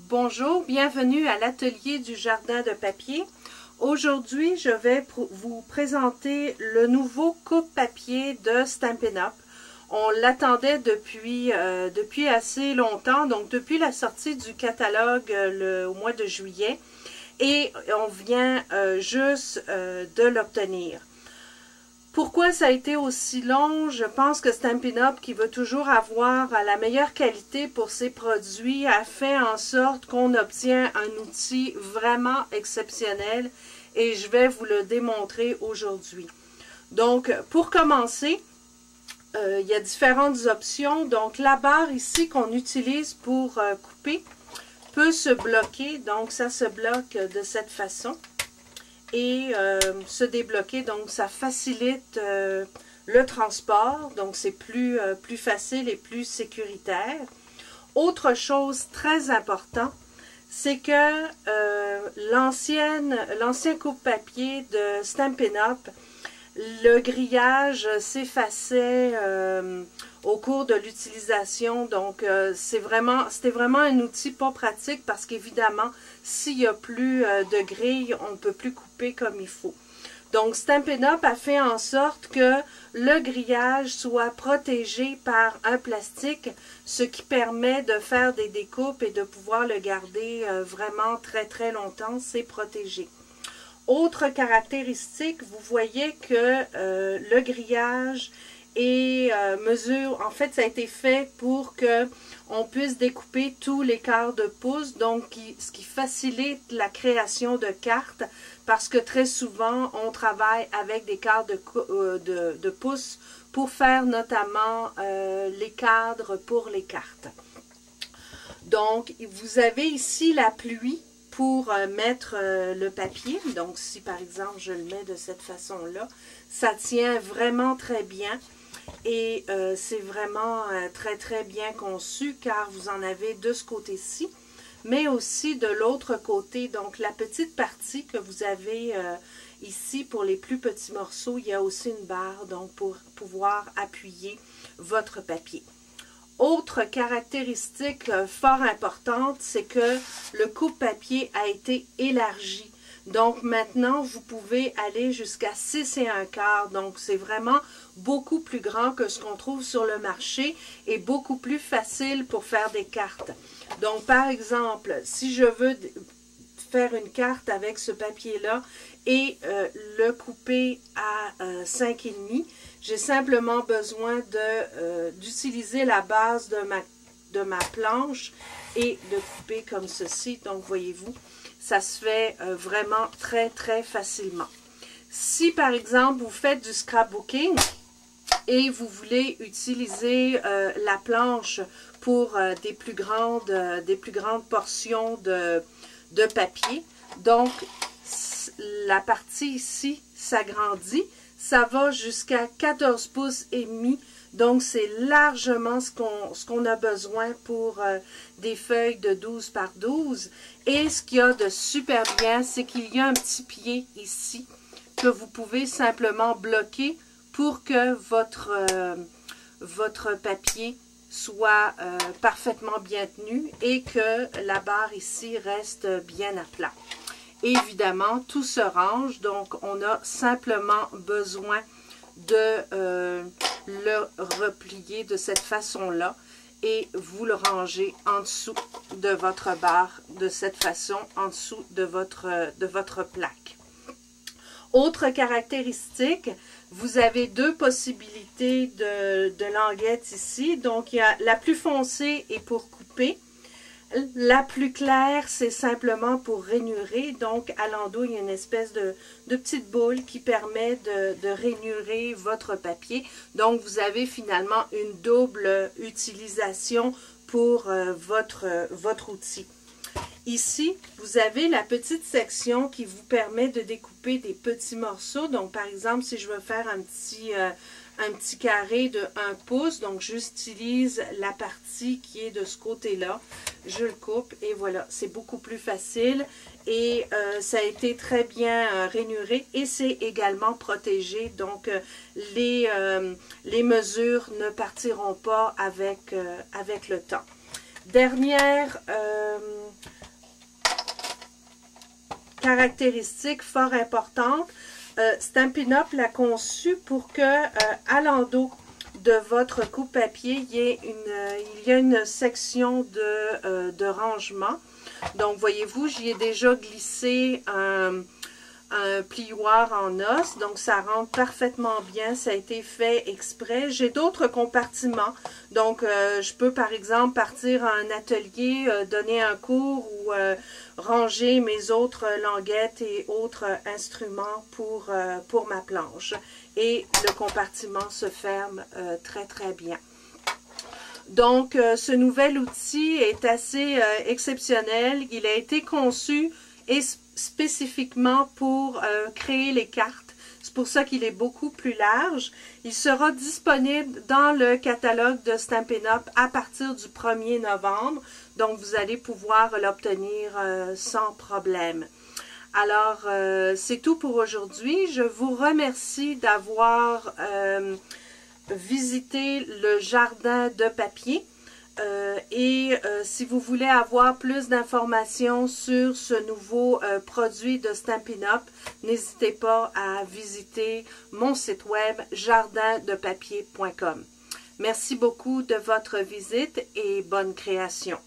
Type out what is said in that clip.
Bonjour, bienvenue à l'atelier du jardin de papier. Aujourd'hui, je vais vous présenter le nouveau coupe-papier de Stampin' Up. On l'attendait depuis assez longtemps, donc depuis la sortie du catalogue au mois de juillet, et on vient juste de l'obtenir. Pourquoi ça a été aussi long? Je pense que Stampin' Up, qui veut toujours avoir la meilleure qualité pour ses produits, a fait en sorte qu'on obtient un outil vraiment exceptionnel et je vais vous le démontrer aujourd'hui. Donc, pour commencer, il y a différentes options. Donc, la barre ici qu'on utilise pour couper peut se bloquer. Donc, ça se bloque de cette façon. Et se débloquer, donc ça facilite le transport, donc c'est plus facile et plus sécuritaire. Autre chose très important, c'est que l'ancien coupe-papier de Stampin' Up, le grillage s'effaçait au cours de l'utilisation, donc c'était vraiment un outil pas pratique parce qu'évidemment, s'il n'y a plus de grille, on ne peut plus couper comme il faut. Donc, Stampin' Up a fait en sorte que le grillage soit protégé par un plastique, ce qui permet de faire des découpes et de pouvoir le garder vraiment très très longtemps, c'est protégé. Autre caractéristique, vous voyez que le grillage et en fait ça a été fait pour que on puisse découper tous les quarts de pouce, donc ce qui facilite la création de cartes parce que très souvent on travaille avec des quarts de pouce pour faire notamment les cadres pour les cartes. Donc vous avez ici la pluie pour mettre le papier. Donc si par exemple je le mets de cette façon-là, ça tient vraiment très bien. Et c'est vraiment très très bien conçu car vous en avez de ce côté-ci, mais aussi de l'autre côté. Donc la petite partie que vous avez ici pour les plus petits morceaux, il y a aussi une barre donc pour pouvoir appuyer votre papier. Autre caractéristique fort importante, c'est que le coupe-papier a été élargi. Donc maintenant, vous pouvez aller jusqu'à 6 1/4. Donc c'est vraiment beaucoup plus grand que ce qu'on trouve sur le marché et beaucoup plus facile pour faire des cartes. Donc par exemple, si je veux faire une carte avec ce papier-là et le couper à 5,5, j'ai simplement besoin d'utiliser la base de ma planche et de couper comme ceci. Donc voyez-vous, ça se fait vraiment très très facilement. Si par exemple vous faites du scrapbooking et vous voulez utiliser la planche pour des plus grandes portions de papier, donc la partie ici s'agrandit, ça va jusqu'à 14 pouces et demi. Donc, c'est largement ce qu'on a besoin pour des feuilles de 12 par 12. Et ce qu'il y a de super bien, c'est qu'il y a un petit pied ici que vous pouvez simplement bloquer pour que votre papier soit parfaitement bien tenu et que la barre ici reste bien à plat. Évidemment, tout se range, donc on a simplement besoin de le replier de cette façon-là et vous le rangez en dessous de votre barre de cette façon, en dessous de votre plaque. Autre caractéristique, vous avez deux possibilités de languettes ici. Donc, il y a la plus foncée et pour couper. La plus claire, c'est simplement pour rainurer. Donc, à l'endos, il y a une espèce de petite boule qui permet de rainurer votre papier. Donc, vous avez finalement une double utilisation pour votre outil. Ici, vous avez la petite section qui vous permet de découper des petits morceaux. Donc, par exemple, si je veux faire un petit carré de 1 pouce, donc j'utilise la partie qui est de ce côté-là, je le coupe et voilà, c'est beaucoup plus facile et ça a été très bien rainuré et c'est également protégé, donc les mesures ne partiront pas avec le temps. Dernière caractéristique fort importante. Stampin' Up l'a conçu pour que à l'endos de votre coupe-papier, il y a une section de rangement. Donc, voyez-vous, j'y ai déjà glissé un plioir en os, donc ça rentre parfaitement bien, ça a été fait exprès. J'ai d'autres compartiments, donc je peux par exemple partir à un atelier, donner un cours ou ranger mes autres languettes et autres instruments pour ma planche. Et le compartiment se ferme très très bien. Donc, ce nouvel outil est assez exceptionnel. Il a été conçu et spécifiquement pour créer les cartes. C'est pour ça qu'il est beaucoup plus large. Il sera disponible dans le catalogue de Stampin' Up à partir du 1er novembre. Donc, vous allez pouvoir l'obtenir sans problème. Alors, c'est tout pour aujourd'hui. Je vous remercie d'avoir visité le jardin de papier. Si vous voulez avoir plus d'informations sur ce nouveau produit de Stampin' Up, n'hésitez pas à visiter mon site web jardindepapier.com. Merci beaucoup de votre visite et bonne création.